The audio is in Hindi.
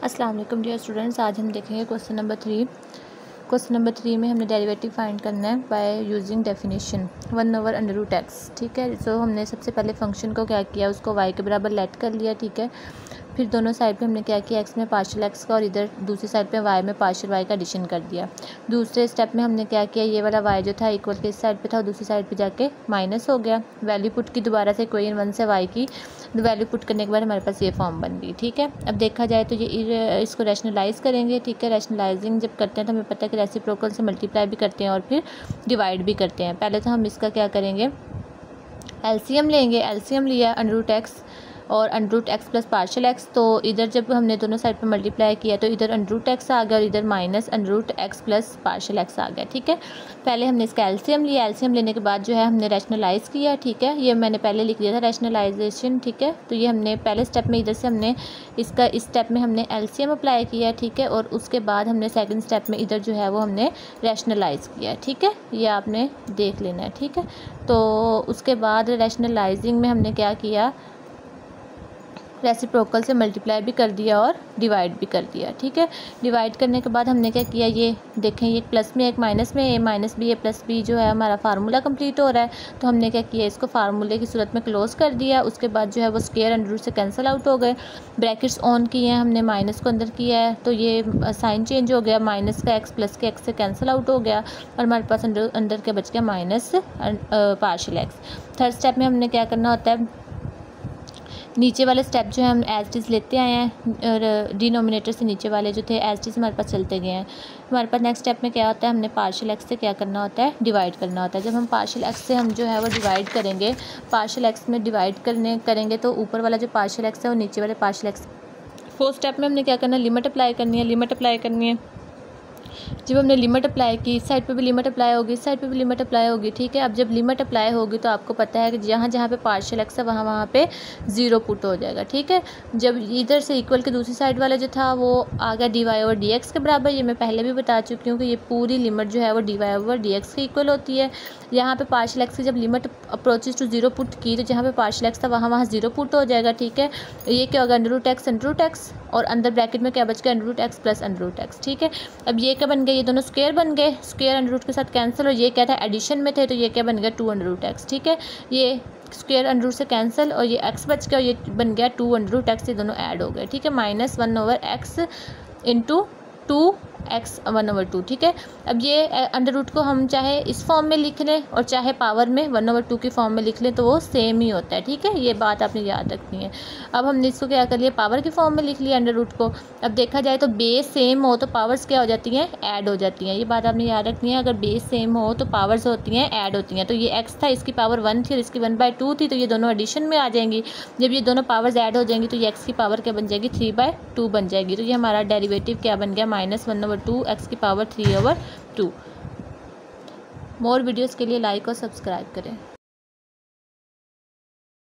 अस्सलाम वालेकुम डियर स्टूडेंट्स, आज हम देखेंगे क्वेश्चन नंबर 3। क्वेश्चन नंबर 3 में हमने डेरिवेटिव फाइंड करना है बाय यूजिंग डेफिनेशन 1/√x। ठीक है, सो हमने सबसे पहले फंक्शन को क्या किया, उसको y के बराबर लेट कर लिया। ठीक है, फिर दोनों साइड पे हमने क्या किया, x में पार्शियल x का और इधर दूसरी साइड पे y में पार्शियल y का एडिशन कर दिया। दूसरे स्टेप में हमने क्या किया, ये वाला y जो था इक्वल के इस साइड पे था और दूसरी साइड पे जाके माइनस हो गया। वैल्यू पुट की दोबारा से इक्वेशन 1 से y की वैल्यू पुट करने के बाद हमारे पास ये फॉर्म बन गई। ठीक है, अब देखा जाए तो ये इसको रैशनलाइज करेंगे। ठीक है, रैशनलाइजिंग जब करते हैं तो हमें पता है कि रेसिप्रोकल से मल्टीप्लाई भी करते हैं और फिर डिवाइड भी करते हैं। पहले तो हम इसका क्या करेंगे, एलसीएम लेंगे। एलसीएम लिया √x और √x प्लस पार्शियल x, तो इधर जब हमने दोनों साइड पे मल्टीप्लाई किया तो इधर √x आ गया और इधर minus √x plus partial x आ गया। ठीक है, पहले हमने इसका एलसीएम लिया। एलसीएम लेने के बाद जो है हमने रैशनलाइज़ किया। ठीक है, ये मैंने पहले लिख दिया था रैशनलाइजेशन। ठीक है, तो ये हमने पहले स्टेप में इधर से हमने इसका इस स्टेप में हमने एलसीएम अप्लाई किया। ठीक है, और उसके बाद हमने सेकंड स्टेप में इधर जो है वो हमने रैशनलाइज़ किया। ठीक है, ये आपने देख लेना है। ठीक है, तो उसके बाद रैशनलाइजिंग में हमने क्या किया, रेसिप्रोकल से मल्टीप्लाई भी कर दिया और डिवाइड भी कर दिया। ठीक है, डिवाइड करने के बाद हमने क्या किया, ये देखें ये प्लस में एक माइनस में, ए माइनस बी ए प्लस बी जो है हमारा फार्मूला कंप्लीट हो रहा है। तो हमने क्या किया, इसको फार्मूले की सूरत में क्लोज कर दिया। उसके बाद जो है वो स्क्वायर अंडर रूट से कैंसिल आउट हो गए। ब्रैकेट्स ऑन किए हैं हमने, माइनस को अंदर किया है तो ये साइन चेंज हो गया, माइनस का एक्स प्लस के एक्स से कैंसिल आउट हो गया और हमारे पास अंदर के बच गया minus partial x. Third step में हमने क्या करना होता है, नीचे वाले स्टेप जो है हम एज इट इज़ लेते आए हैं और डिनोमिनेटर से नीचे वाले जो थे एज इट इज़ हमारे पास चलते गए हैं। हमारे पास नेक्स्ट स्टेप में क्या होता है, हमने पार्शियल एक्स से क्या करना होता है, डिवाइड करना होता है। जब हम पार्शियल एक्स से हम जो है वो डिवाइड करेंगे, पार्शियल एक्स में डिवाइड करेंगे तो ऊपर वाला जो पार्शियल एक्स है वो नीचे वाले पार्शियल एक्स। फोर्थ स्टेप में हमने क्या करना है, लिमिट अप्लाई करनी है। लिमिट अप्लाई करनी है, जब हमने लिमिट अप्लाई की इस साइड पे भी लिमिट अप्लाई होगी, इस साइड पे भी लिमिट अप्लाई होगी। ठीक है, अब जब लिमिट अप्लाई होगी तो आपको पता है कि जहाँ जहाँ पे पार्शियल एक्स है वहाँ पे 0 पुट हो जाएगा। ठीक है, जब इधर से इक्वल के दूसरी साइड वाला जो था वो आ गया dy/dx के बराबर। ये मैं पहले भी बता चुकी हूँ कि ये पूरी लिमिट जो है वो dy/dx के इक्वल होती है। यहाँ पे पार्शियल एक्स की जब लिमिट अप्रोचेज टू 0 पुट की तो जहाँ पे पार्शियल एक्स था वहाँ 0 पुट हो जाएगा। ठीक है, ये क्या होगा, √x और अंदर ब्रैकेट में क्या बच गया, √x प्लस √x। ठीक है, अब ये क्या बन गया, ये दोनों स्क्वायर बन गए, स्क्वायर अंडर रूट के साथ कैंसिल और ये क्या था, एडिशन में थे तो ये क्या बन गया 2√x। ठीक है, ये स्क्वायर अंडर रूट से कैंसिल और ये x बच गया और ये बन गया 2√x, ये दोनों ऐड हो गए। ठीक है, -1/x इंटू 2x 1/2। ठीक है, अब ये अंडर रूट को हम चाहे इस फॉर्म में लिख लें और चाहे पावर में 1/2 की फॉर्म में लिख लें तो वो सेम ही होता है। ठीक है, ये बात आपने याद रखनी है। अब हमने इसको क्या कर लिया, पावर की फॉर्म में लिख लिया अंडर रूट को। अब देखा जाए तो बेस सेम हो तो पावर्स क्या हो जाती हैं, ऐड हो जाती हैं। ये बात आपने याद रखनी है, अगर बेस सेम हो तो पावर्स होती हैं ऐड होती हैं। तो ये x था, इसकी पावर 1 थी और इसकी 1/2 थी, तो ये दोनों एडिशन में आ जाएंगी। जब ये दोनों पावर्स ऐड हो जाएंगी तो ये x की पावर क्या बन जाएगी, 3/2 बन जाएगी। तो ये हमारा डेरिवेटिव क्या बन गया, -1/2 x की पावर 3/2। मोर वीडियोज़ के लिए लाइक और सब्सक्राइब करें।